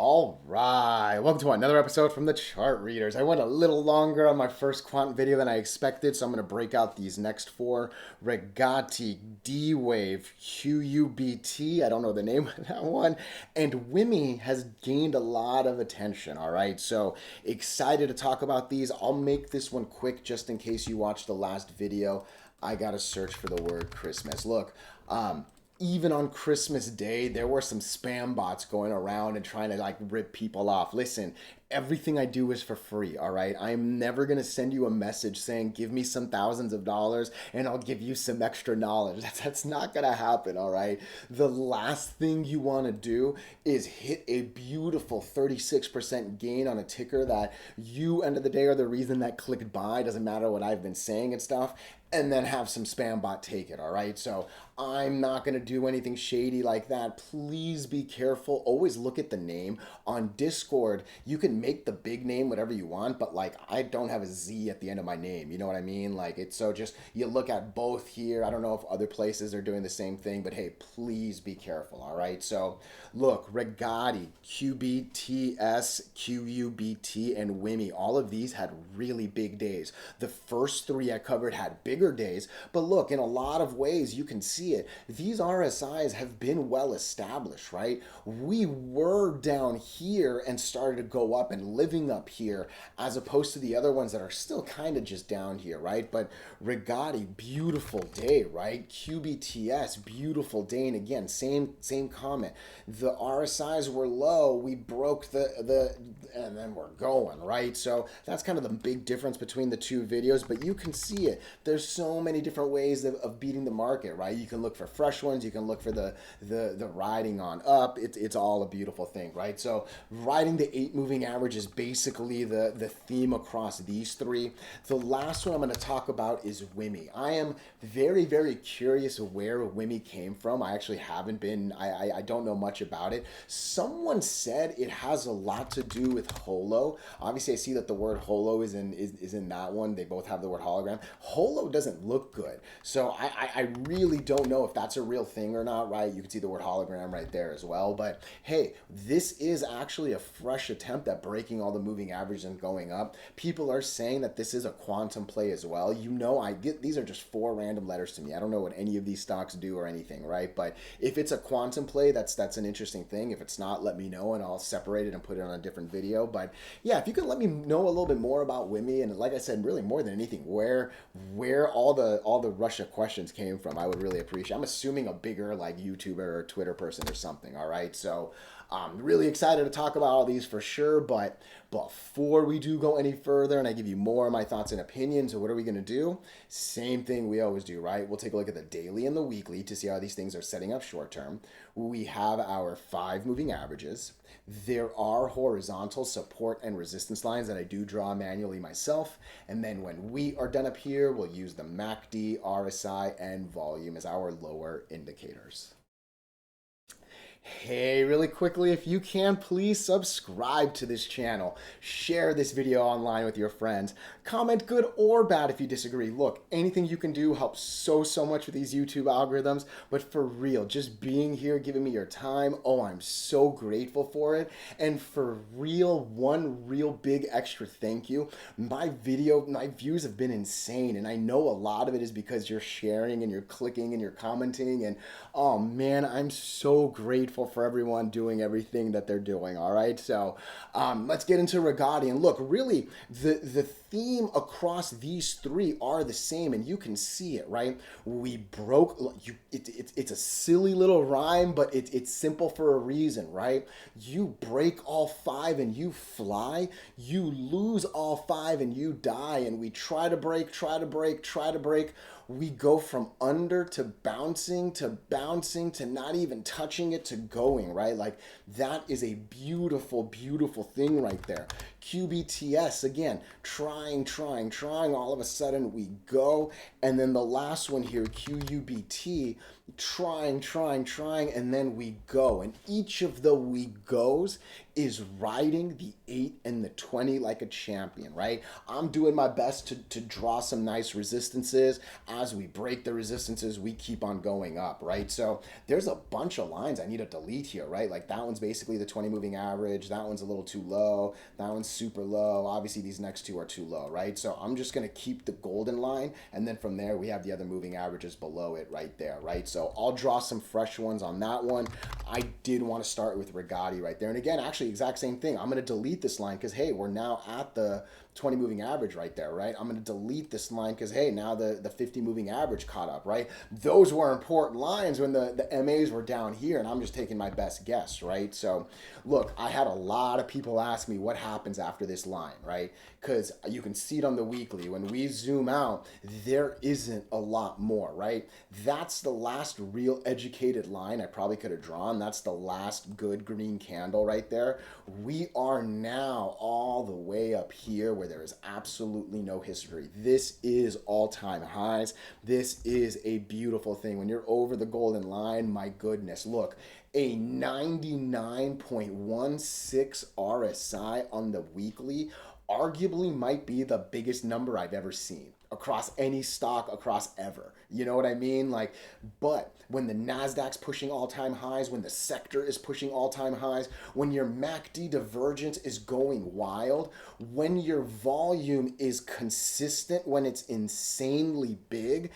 All right, welcome to another episode from the Chart Readers. I went a little longer on my first quant video than I expected, so I'm going to break out these next four. Rigetti, D-Wave, QUBT, I don't know the name of that one, and WIMI has gained a lot of attention, all right? So excited to talk about these. I'll make this one quick just in case you watched the last video. I got to search for the word Christmas. Look, even on Christmas Day, there were some spam bots going around and trying to like rip people off. Listen, everything I do is for free, all right? I'm never gonna send you a message saying, give me some thousands of dollars and I'll give you some extra knowledge. That's not gonna happen, all right? The last thing you wanna do is hit a beautiful 36% gain on a ticker that you, end of the day, are the reason that clicked buy. Doesn't matter what I've been saying and stuff, and then have some spam bot take it, all right? So I'm not gonna do anything shady like that. Please be careful. Always look at the name. On Discord, you can make the big name whatever you want, but like I don't have a Z at the end of my name. You know what I mean? Like it's so just you look at both here. I don't know if other places are doing the same thing, but hey, please be careful, all right? So look, Rigetti, QBTS, QUBT, and WIMI, all of these had really big days. The first three I covered had bigger days, but look, in a lot of ways you can see it. These RSIs have been well established, right? We were down here and started to go up and living up here as opposed to the other ones that are still kind of just down here, right? But Rigetti, beautiful day, right? QBTS, beautiful day. And again, same comment. The RSIs were low, we broke the and then we're going, right? So that's kind of the big difference between the two videos, but you can see it. There's so many different ways of beating the market, right? You can look for fresh ones, you can look for the riding on up. It's all a beautiful thing, right? So riding the 8 moving average is basically the theme across these three. The last one I'm going to talk about is WIMI. I am very, very curious where WIMI came from. I actually haven't been, I don't know much about it. Someone said it has a lot to do with holo. Obviously I see that the word holo is in that one. They both have the word hologram. Holo doesn't look good, so I really don't know if that's a real thing or not, right? You can see the word hologram right there as well, but hey, this is actually a fresh attempt at breaking all the moving averages and going up. People are saying that this is a quantum play as well. You know, I get these are just 4 random letters to me. I don't know what any of these stocks do or anything, right? But if it's a quantum play, that's an interesting thing. If it's not, let me know and I'll separate it and put it on a different video. But yeah, if you could let me know a little bit more about WIMI, and like I said, really more than anything, where all the Russia questions came from, I would really appreciate. I'm assuming a bigger like YouTuber or Twitter person or something, all right? So I'm really excited to talk about all these for sure, but before we do go any further and I give you more of my thoughts and opinions, what are we going to do? Same thing we always do, right? We'll take a look at the daily and the weekly to see how these things are setting up short term. We have our 5 moving averages. There are horizontal support and resistance lines that I do draw manually myself. And then when we are done up here, we'll use the MACD, RSI, and volume as our lower indicators. Hey, really quickly, if you can, please subscribe to this channel. Share this video online with your friends. Comment good or bad if you disagree. Look, anything you can do helps so much with these YouTube algorithms, but for real, just being here, giving me your time, oh, I'm so grateful for it. And for real, one real big extra thank you. My views have been insane, and I know a lot of it is because you're sharing and you're clicking and you're commenting, and oh man, I'm so grateful for everyone doing everything that they're doing, all right? So let's get into Rigetti. And look, really, the theme across these three are the same, and you can see it, right? We broke, it's a silly little rhyme, but it's simple for a reason, right? You break all 5 and you fly, you lose all 5 and you die, and we try to break, we go from under to bouncing to not even touching it to going, right? Like that is a beautiful, beautiful thing right there. QBTS, again, trying, all of a sudden we go. And then the last one here, QUBT, trying, and then we go. And each of the we goes is riding the 8 and the 20 like a champion, right? I'm doing my best to draw some nice resistances. As we break the resistances, we keep on going up, right? So there's a bunch of lines I need to delete here, right? Like that one's basically the 20 moving average. That one's a little too low. That one's super low. Obviously, these next two are too low, right? So I'm just going to keep the golden line. And then from there, we have the other moving averages below it right there, right? So I'll draw some fresh ones on that one. I did want to start with Rigetti right there. And again, actually, exact same thing. I'm going to delete this line because, hey, we're now at the 20 moving average right there, right? I'm going to delete this line because, hey, now the 50 moving average caught up, right? Those were important lines when the MAs were down here, and I'm just taking my best guess, right? So, look, I had a lot of people ask me what happens after this line, right? Because you can see it on the weekly. When we zoom out, there isn't a lot more, right? That's the last real educated line I probably could have drawn. That's the last good green candle right there. We are now all the way up here where there is absolutely no history. This is all-time highs. This is a beautiful thing. When you're over the golden line, my goodness, look, a 99.16 RSI on the weekly arguably might be the biggest number I've ever seen across any stock, across ever. You know what I mean? Like, but when the Nasdaq's pushing all-time highs, when the sector is pushing all-time highs, when your MACD divergence is going wild, when your volume is consistent, when it's insanely big,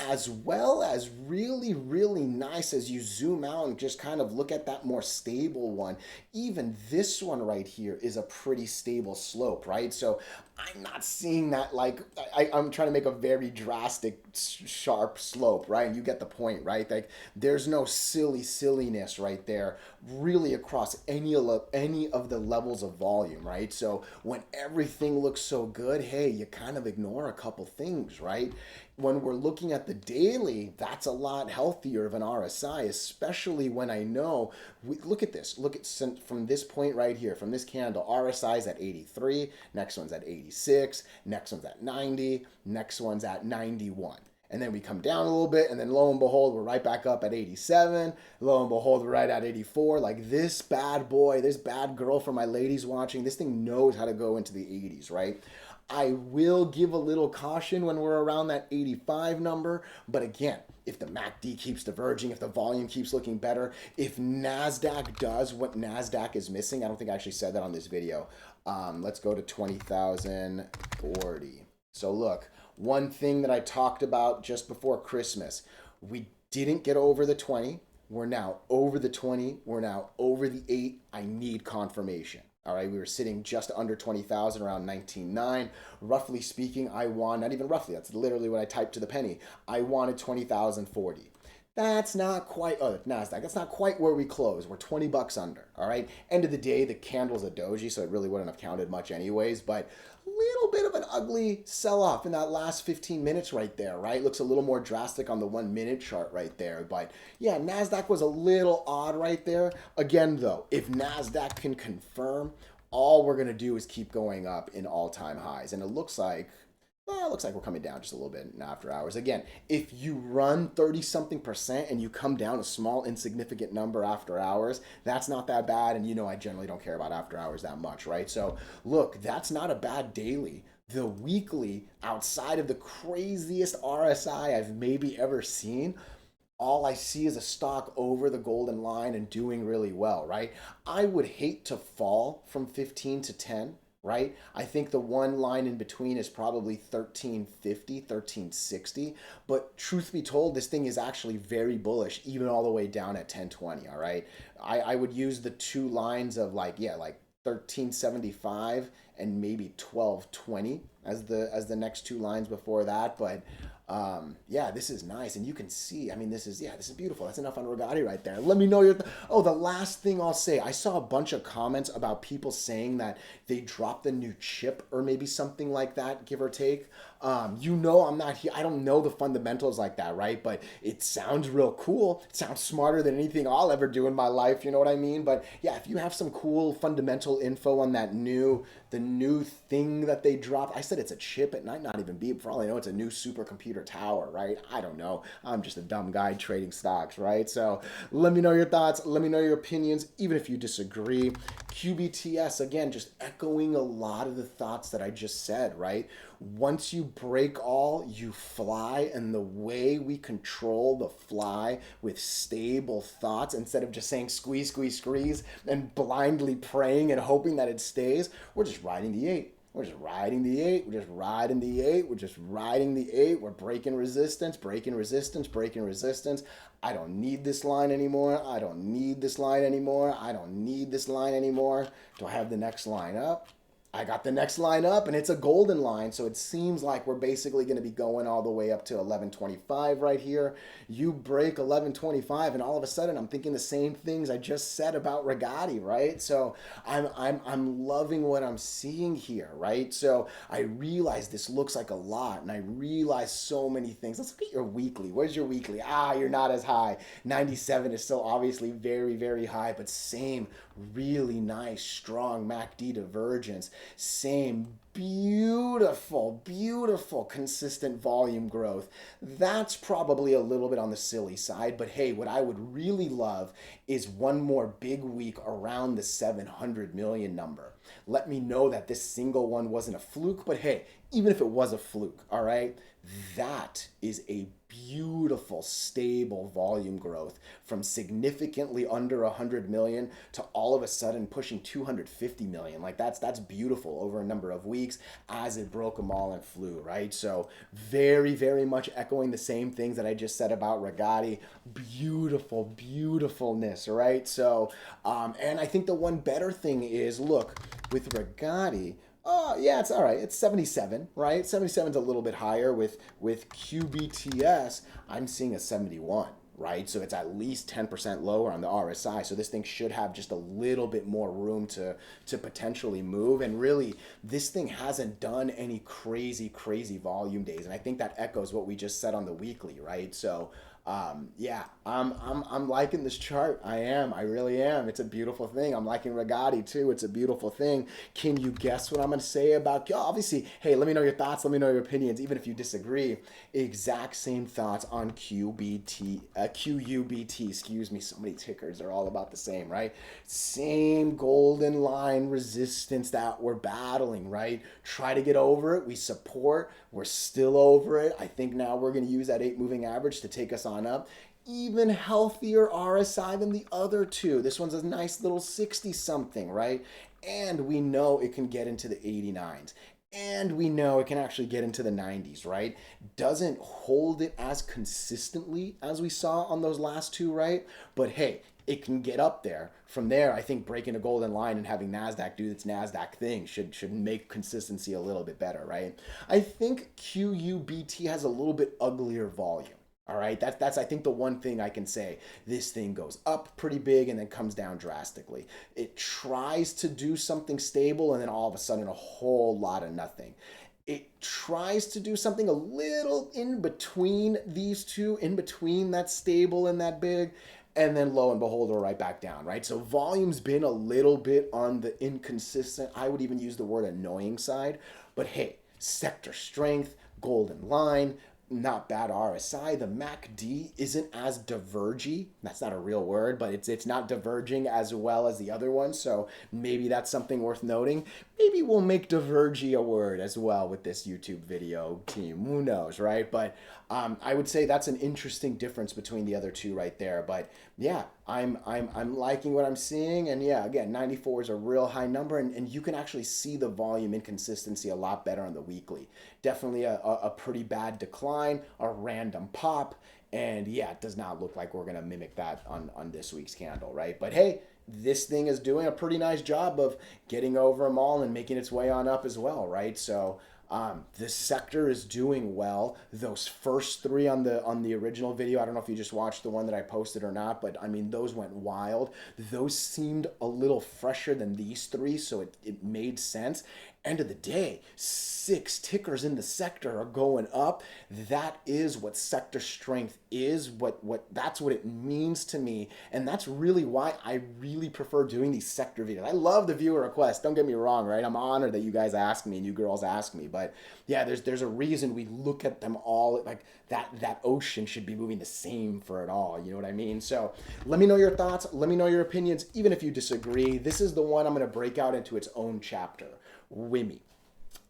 as well as really, really nice as you zoom out and just kind of look at that more stable one. Even this one right here is a pretty stable slope, right? So I'm not seeing that like, I'm trying to make a very drastic, sharp slope, right? And you get the point, right? Like there's no silliness right there really across any of the levels of volume, right? So when everything looks so good, hey, you kind of ignore a couple things, right? When we're looking at the daily, that's a lot healthier of an RSI, especially when I know, look at this, look at from this point right here, from this candle, RSI is at 83, next one's at 86, next one's at 90, next one's at 91. And then we come down a little bit, and then lo and behold, we're right back up at 87. Lo and behold, we're right at 84. Like this bad boy, this bad girl for my ladies watching, this thing knows how to go into the 80s, right? I will give a little caution when we're around that 85 number. But again, if the MACD keeps diverging, if the volume keeps looking better, if NASDAQ does what NASDAQ is missing, I don't think I actually said that on this video. Let's go to 20,040. So look, one thing that I talked about just before Christmas, we didn't get over the 20. We're now over the 20. We're now over the 8. I need confirmation. All right, we were sitting just under 20,000, around 19.9. Roughly speaking, I want, not even roughly, that's literally what I typed to the penny. I wanted 20,040. That's not quite, oh, NASDAQ, that's not quite where we close. We're 20 bucks under, all right? End of the day, the candle's a doji, so it really wouldn't have counted much anyways, but a little bit of an ugly sell-off in that last 15 minutes right there, right? Looks a little more drastic on the 1 minute chart right there, but yeah, NASDAQ was a little odd right there. Again, though, if NASDAQ can confirm, all we're gonna do is keep going up in all-time highs, and it looks like, well, it looks like we're coming down just a little bit in after hours. Again, if you run 30-something% and you come down a small, insignificant number after hours, that's not that bad. And you know I generally don't care about after hours that much, right? So look, that's not a bad daily. The weekly, outside of the craziest RSI I've maybe ever seen, all I see is a stock over the golden line and doing really well, right? I would hate to fall from 15 to 10. Right? I think the one line in between is probably 1350, 1360. But truth be told, this thing is actually very bullish, even all the way down at 1020. All right. I would use the two lines of like 1375 and maybe 1220 as the next two lines before that. But Yeah, this is nice, and you can see. I mean, this is beautiful. That's enough on Rigetti right there. Let me know your. Oh, the last thing I'll say, I saw a bunch of comments about people saying that they dropped a new chip or maybe something like that, give or take. I'm not here. I don't know the fundamentals like that, right? But it sounds real cool. It sounds smarter than anything I'll ever do in my life. You know what I mean? But yeah, if you have some cool fundamental info on the new thing that they dropped, I said it's a chip. It might not even be. For all I know, it's a new supercomputer tower, right? I don't know. I'm just a dumb guy trading stocks, right? So let me know your thoughts. Let me know your opinions, even if you disagree. QBTS, again, just echoing a lot of the thoughts that I just said, right? Once you break all, you fly, and the way we control the fly with stable thoughts, instead of just saying squeeze, squeeze, squeeze, and blindly praying and hoping that it stays, we're just riding the 8. We're just riding the 8. We're just riding the 8. We're just riding the 8. We're breaking resistance, breaking resistance, breaking resistance. I don't need this line anymore. I don't need this line anymore. I don't need this line anymore. Do I have the next line up? I got the next line up, and it's a golden line, so it seems like we're basically going to be going all the way up to 1125 right here. You break 1125, and all of a sudden I'm thinking the same things I just said about Rigetti, right? So I'm loving what I'm seeing here, right? So I realize this looks like a lot, and I realize so many things. Let's look at your weekly. Where's your weekly? You're not as high. 97 is still obviously very, very high, but same really nice, strong MACD divergence. Same beautiful, beautiful, consistent volume growth. That's probably a little bit on the silly side, but hey, what I would really love is one more big week around the 700 million number. Let me know that this single one wasn't a fluke, but hey, even if it was a fluke, all right, that is a beautiful, stable volume growth from significantly under 100 million to all of a sudden pushing 250 million. Like that's beautiful over a number of weeks as it broke them all and flew, right? So very, very much echoing the same things that I just said about Rigetti. Beautiful, beautifulness, right? So, and I think the one better thing is, look, with Rigetti, yeah, it's all right. It's 77, right? 77 is a little bit higher. With QBTS, I'm seeing a 71, right? So it's at least 10% lower on the RSI. So this thing should have just a little bit more room to potentially move. And really, this thing hasn't done any crazy, crazy volume days. And I think that echoes what we just said on the weekly, right? So yeah, I'm liking this chart. I am. I really am. It's a beautiful thing. I'm liking Rigetti too. It's a beautiful thing. Can you guess what I'm going to say about? Obviously, hey, let me know your thoughts. Let me know your opinions, even if you disagree. Exact same thoughts on QUBT. Excuse me. So many tickers are all about the same, right? Same golden line resistance that we're battling, right? Try to get over it. We support. We're still over it. I think now we're going to use that 8 moving average to take us on up. Even healthier RSI than the other two. This one's a nice little 60 something, right? And we know it can get into the 89s. And we know it can actually get into the 90s, right? Doesn't hold it as consistently as we saw on those last two, right? But hey, it can get up there. From there, I think breaking a golden line and having NASDAQ do its NASDAQ thing should make consistency a little bit better, right? I think QUBT has a little bit uglier volume. All right, that's I think the one thing I can say. This thing goes up pretty big and then comes down drastically. It tries to do something stable and then all of a sudden a whole lot of nothing. It tries to do something a little in between these two, in between that stable and that big, and then lo and behold, we're right back down, right? So volume's been a little bit on the inconsistent, I would even use the word annoying side, but hey, sector strength, golden line, not bad RSI. The MACD isn't as divergy. That's not a real word, but it's not diverging as well as the other one. So maybe that's something worth noting. Maybe we'll make divergy a word as well with this YouTube video team. Who knows, right? But I would say that's an interesting difference between the other two right there. But yeah, I'm liking what I'm seeing. And yeah, again, 94 is a real high number, and you can actually see the volume inconsistency a lot better on the weekly. Definitely a pretty bad decline, a random pop, and yeah, it does not look like we're going to mimic that on this week's candle, right? But hey, this thing is doing a pretty nice job of getting over them all and making its way on up as well, right? So This sector is doing well. Those first three on the original video, I don't know if you just watched the one that I posted or not, but I mean, those went wild. Those seemed a little fresher than these three, so it made sense. End of the day, 6 tickers in the sector are going up. That is what sector strength is. That's what it means to me, and that's really why I really prefer doing these sector videos. I love the viewer requests. Don't get me wrong, right? I'm honored that you guys ask me and you girls ask me, but yeah, there's a reason we look at them all like that ocean should be moving the same for it all. You know what I mean? So let me know your thoughts. Let me know your opinions, even if you disagree. This is the one I'm going to break out into its own chapter. WIMI.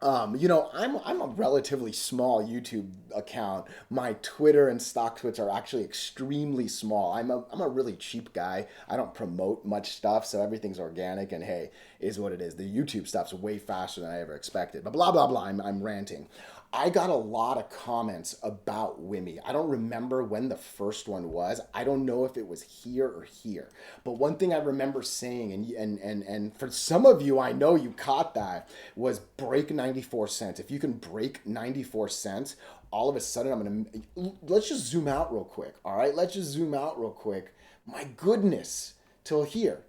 I'm a relatively small YouTube account. My Twitter and stock tweets are actually extremely small. I'm a really cheap guy. I don't promote much stuff, so everything's organic. And hey, is what it is. The YouTube stuff's way faster than I ever expected. But blah blah blah. I'm ranting. I got a lot of comments about WIMI. I don't remember when the first one was. I don't know if it was here or here. But one thing I remember saying, and for some of you, I know you caught that, was break 94 cents. If you can break 94 cents, all of a sudden let's just zoom out real quick. All right, let's just zoom out real quick. My goodness, till here.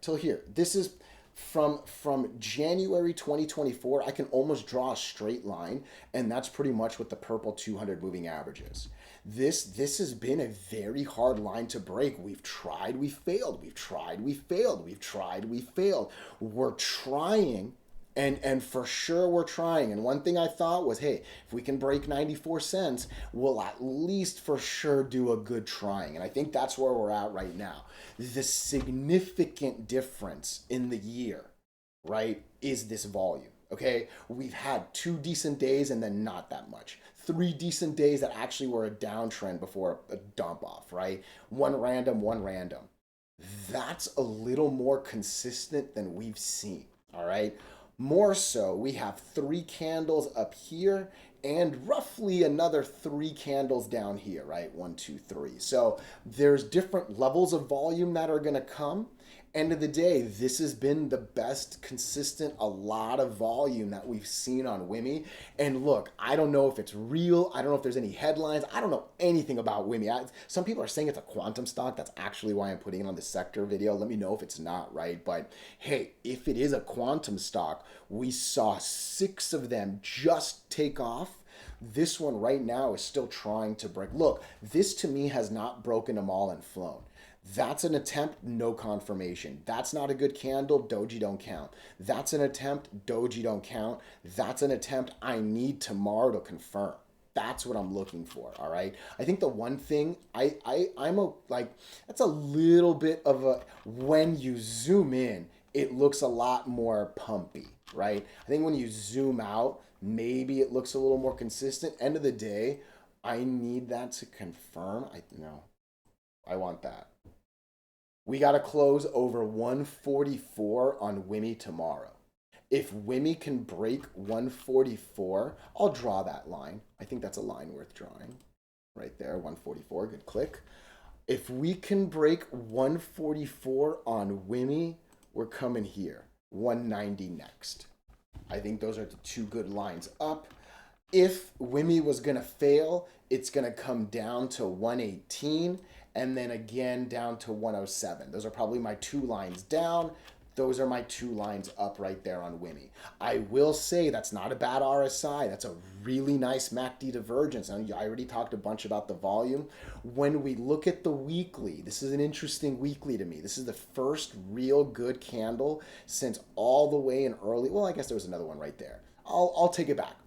This is from January 2024, I can almost draw a straight line, and that's pretty much what the purple 200 moving average is. This has been a very hard line to break. We've tried, we failed. We've tried, we failed. We've tried, we failed. We're trying. And for sure we're trying. And one thing I thought was, hey, if we can break 94 cents, we'll at least for sure do a good trying. And I think that's where we're at right now. The significant difference in the year, right, is this volume. Okay, we've had 2 decent days and then not that much. 3 decent days that actually were a downtrend before a dump off, right? One random. That's a little more consistent than we've seen, all right? More so, we have 3 candles up here and roughly another 3 candles down here, right? 1, 2, 3. So there's different levels of volume that are going to come. End of the day, this has been the best consistent, a lot of volume that we've seen on WIMI. And look, I don't know if it's real. I don't know if there's any headlines. I don't know anything about WIMI. Some people are saying it's a quantum stock. That's actually why I'm putting it on the sector video. Let me know if it's not, right? But hey, if it is a quantum stock, we saw 6 of them just take off. This one right now is still trying to break. Look, this to me has not broken them all and flown. That's an attempt, no confirmation. That's not a good candle, doji don't count. That's an attempt, doji don't count. That's an attempt, I need tomorrow to confirm. That's what I'm looking for, all right? I think the one thing, that's a little bit of a, when you zoom in, it looks a lot more pumpy, right? I think when you zoom out, maybe it looks a little more consistent. End of the day, I need that to confirm. I want that. We got to close over 144 on WIMI tomorrow. If WIMI can break 144, I'll draw that line. I think that's a line worth drawing. Right there, 144, good click. If we can break 144 on WIMI, we're coming here. 190 next. I think those are the 2 good lines up. If WIMI was going to fail, it's going to come down to 118 and then again down to 107. Those are probably my 2 lines down. Those are my 2 lines up right there on WIMI. I will say that's not a bad RSI. That's a really nice MACD divergence. I already talked a bunch about the volume. When we look at the weekly, this is an interesting weekly to me. This is the first real good candle since all the way in early, well, I guess there was another one right there. I'll take it back.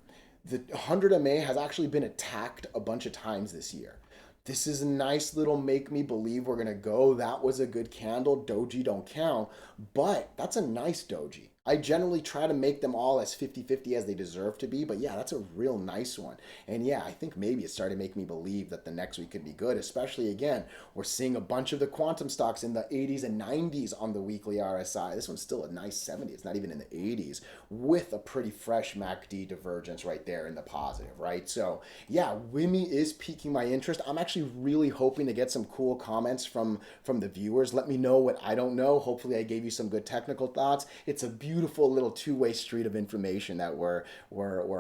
The 100 MA has actually been attacked a bunch of times this year. This is a nice little make me believe we're going to go. That was a good candle. Doji don't count, but that's a nice doji. I generally try to make them all as 50-50 as they deserve to be, but yeah, that's a real nice one. And yeah, I think maybe it started to make me believe that the next week could be good, especially again, we're seeing a bunch of the quantum stocks in the 80s and 90s on the weekly RSI. This one's still a nice 70. It's not even in the 80s with a pretty fresh MACD divergence right there in the positive, right? So yeah, WIMI is piquing my interest. I'm actually really hoping to get some cool comments from the viewers. Let me know what I don't know. Hopefully I gave you some good technical thoughts. It's a beautiful beautiful little two-way street of information that we're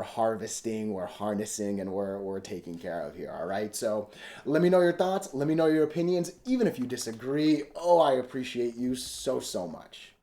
harvesting, we're harnessing, and we're taking care of here. All right. So let me know your thoughts. Let me know your opinions. Even if you disagree, oh, I appreciate you so much.